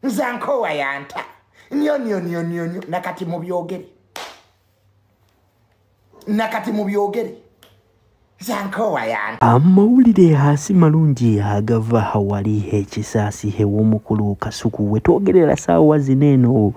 Nzanko wayanta. Nyo. Nakati mu byogere. Zanko wayanta. Amawulire hasi malungi agava hawali ekisaasi hew'omukulu Kasuku wetwogerera saawa zineno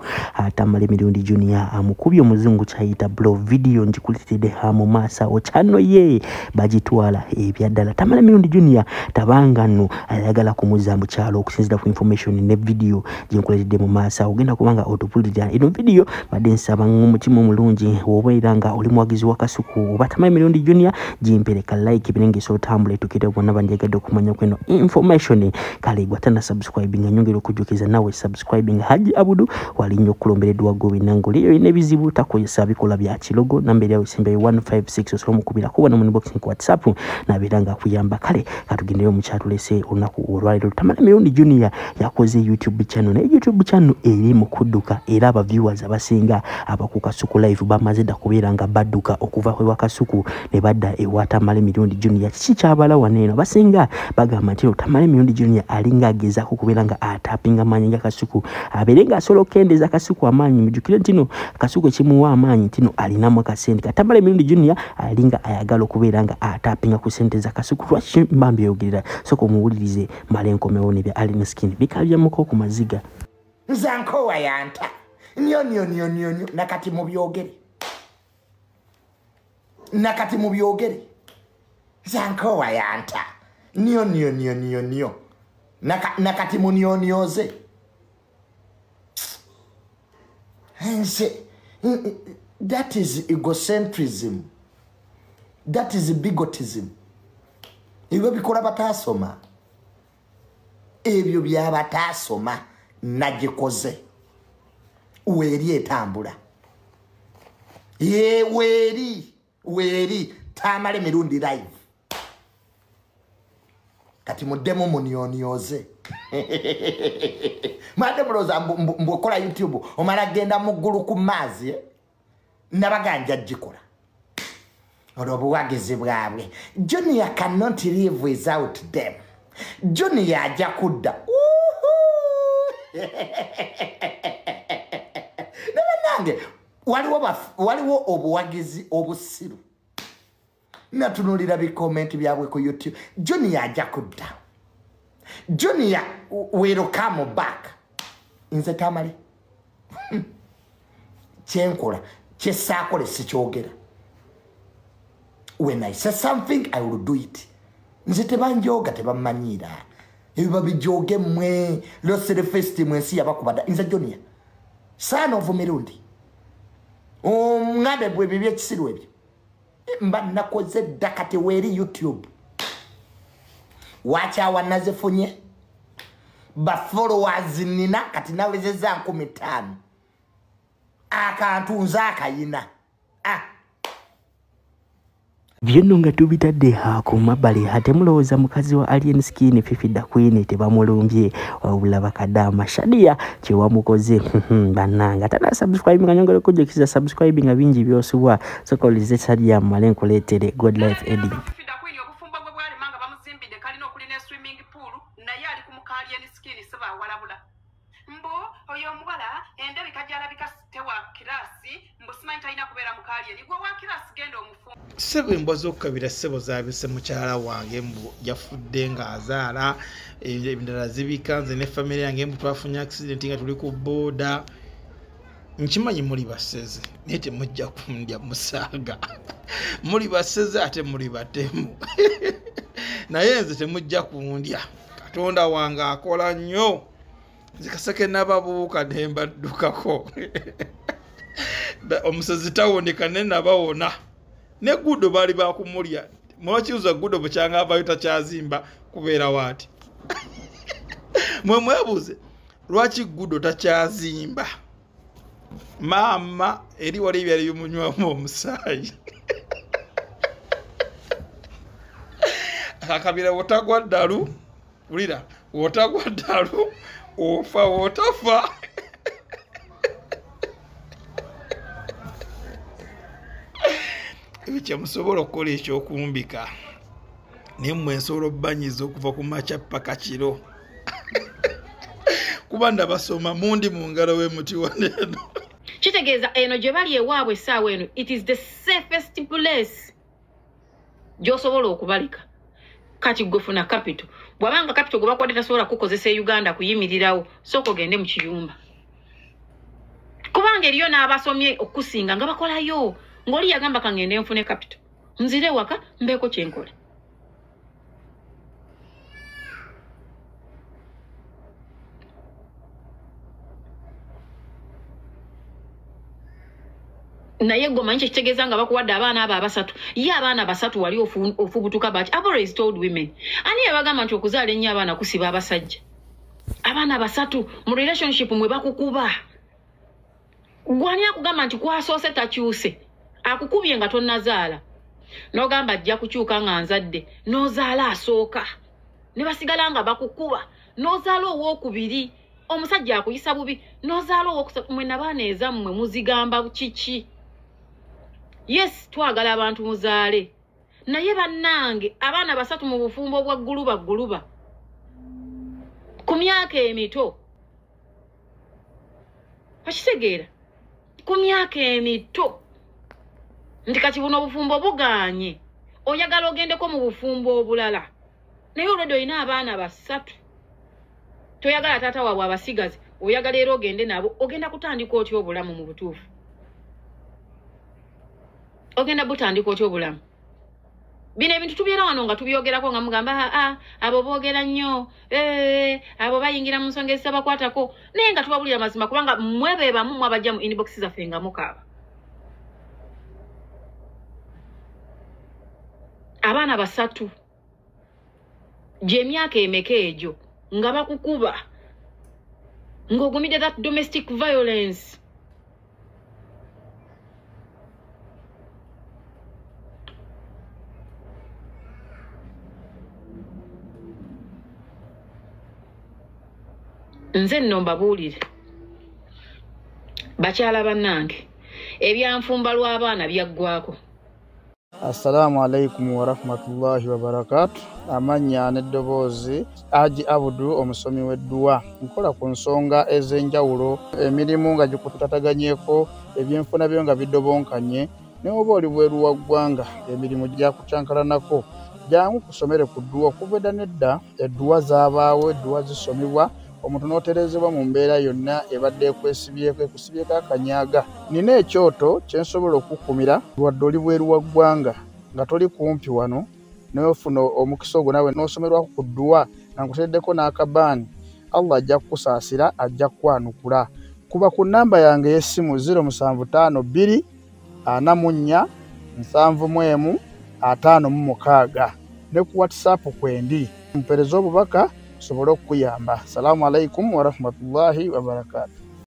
Tamale Mirundi Junior amukubye omuzungu kyayita blow video njikulitide mu masa ochano ye bagitwala ebyaddala. Tamale Mirundi Junior tabanga no ayagala kumuza mu kyalo okusinzira ku information ne video jinkuletide mu masa ogenda kubanga otupulira ino video badde nsaba ng'omutima omulungi wobeeranga oli muwagizi wa Kasuku oba Tamale Mirundi Junior jimpe ka like binenge so tambule tukite kubona banjegedde okumanya kweno information kale gwatana subscribing nyongero kujukiza nawe subscribing Haji Abudu walinyo kulomberedwa gobi nango liyo inebizibu takoyesa bikola bya kilogo nambere yawe simba 156 osomo kubira kubona mu box ku WhatsApp na biranga kuyamba kale katugendeyo mu chat lese onaku olwaliro Tamale Mirundi Junior yakoze YouTube channel na YouTube channel eri mu kudduka era aba viewers abasinga abaku Kasuku live bamazeda kubiranga badduka okuva kwa Kasuku ne badda ewata Tamale Mirundi Junior kikyabala waneno basinga bagamba nti Tamale Mirundi Junior alinga ageza kukuberanga atapinga manyinga Kasuku aberenga solo kendeza Kasuku amanyi mujukire ntino Kasuku kimuwa amanyi ntino alinamu akasente Tamale Mirundi Junior alinga ayagala okuberanga atapinga ku sente za Kasuku twashimba yogerera soko muwulirize malenko meone bya Alien Skin bikabya muko ku maziga Nzanko wayanta nyo nakati mu byogere Zanko wayanta nyo nakati munionioze that is egocentrism, that is bigotism. Ibyo bikola batasoma ebyo byabatasoma nagikoze weri etambula ye weri Tamale Mirundi live kati mudemo munionioze mademo roza mbokola YouTube omala genda mugulu ku mazi nabaganja jikola orobuwagizi bwabwe Junior cannot live without them. Junior ajja kudda nange waliwo obuwagizi obusiru natunulira bi comment byabwe ku YouTube. Junior ajja kudda. Junior will come back. Inze Tamale chenkola chesakole sikyogera. When I say something, I will do it. Nze tebanjoga tebamanyira. Ebiba bijoge mwe lo self-esteem mwe si abakubada. Inze Junior son of Mirundi ngade bwe bibye kisirwe byo mba nakoze dakate weri YouTube wacha wanazefunye ba followers nina kati nawezeza 15 akantunza akayina Byeno nga tubitadde ku mabali hate mulowooza mukazi wa Alien Skin Fifi da Queen tebamulumbye wabula bakadama Shadia kyewamukoze bananga tana subscribe nga nyongole kujekiza subscribe nga bingi byosubwa sokolize Shadia malenko letere God Life Eddie Fifi da Queen obufumba bwe bwali manga bamuzimbide kalina okulina swimming pool naye ali ku Alien Skin seba walabula mbo oyo omuwala endabika gyalabika tewa kirasi mbo simanyi talina kubeera mu Alien gwe wa kirasi genda omufumba sebo embozo kabira sebo zabise mukyala wange mbu yafudde nga azaala ebindala zibikanze ne family yange mbu twafunye accident nga tuli ku boda nkimanyi muli baseze naye temujja kundya musaaga muli baseze ate muli batemu naye nze temujja kundya Katonda wange akola nnyo zikaseke nababuuka ne mbaddukako omusezi tawoneka ne nabawona ne gudo bali bakumulya mwakiuza gudo bukyanga abayita kyazimba kubeera wati mwebuze lwaki gudo takyazimba mama eri wali byali yumunywamu omusaayi akabira wotagwa ddalu ulira wotagwa ddalu ofa wotafa Ebicha musobola okukola ekyokumbika naye mmwe nsobola obbanyiza okuva ku makya paka kiro kuba ndabasoma mundi mu ngalo w'emuti waneno kitegeeza eno gye bali ewaabwe essaawa eno it is the safest place gy'osobola okubalika kati gwefuna capital bw'abanga capital gwe bakwate tasobola kukozesa Uganda kuyimirirawo sooka ogende mu kiyumba kubanga eriyo n'abasomye okusinga nga bakolayo ng'oli yagamba kangende nfune capital nzire waka mbeeko kyenkola naye goma nche kitegeeza nga bakuwadde abaana abo abasatu ye abaana basatu wali ofubutuka bati I've always told women ani yabagamba nti okuzaala ennyo abaana kusiba abasajja abaana basatu mu relationship mwe bakukuba gwani akugamba nti kwasoose takyuse akukubye nga tonnazaala n'ogamba ajja kukyuka nga nzadde n'ozaala asooka ne basigala nga bakukuba n'ozaala owookubiri omusajja akuyisa bubi n'ozaala owookusatu mwe nabaana ezammwe muzigamba kiki yes twagala abantu muzaale naye bannange abaana basatu mu bufumbo bwa guluba ku myaka emito akitegeera ku myaka emito nti kati buno obufumbo buganye oyagala ogendeko mu bufumbo obulala naye olwedde olina abaana basatu toyagala taata waabwe abasigazi oyagala era ogende nabo ogenda kutandika otya obulamu mu butuufu ogenda butandika otya obulamu bino ebintu tubyera wano nga tubyogerako nga mugamba abo boogera nnyo abo bayingira mu nsonga ezitabakwatako naye nga tubabulira mazima kubanga mmwe be bamu mwabajja mu inbox zaffe nga mukaaba abaana basatu gy'emyaka emeka egyo nga bakukuba ng'ogumidde that domestic violence nze nno mbabuulire bakyala bannange ebyanfumba lw'abaana byaggwako. Assalamu alaikum warahmatullahi wabarakatuh. Amanya n'eddoboozi Haji Abudu omusomi w'edduwa. Nkola ku nsonga ez'enjawulo emirimu nga gikutataganyeko ebyenfuna byo nga bidobonkanye ne oba oli bweru wa ggwanga emirimu gyakucankalanako jangu kusomere ku dduwa okuva edda nedda edduwa zaabaawo edduwa zisomibwa omuntu n'oterezebwa mu mbeera yonna ebadde ekusibyeko akanyaga. Nina ekyoto kye nsobola okukumira wadde oli bweru wa ggwanga nga toli kumpi wano n'ofuna omukisa ogwo nawe n'osomerwako ku dduwa nga nkuteddeko n'akabaani Allah ajja kukusaasira ajja kukwanukula. Kuba ku nnamba yange y'essimu 0752 44 71 56 ne ku WhatsApp kwendi mpereza obubaka sobolo kuyamba. Assalamu alaikum warahmatullahi wabarakatuh.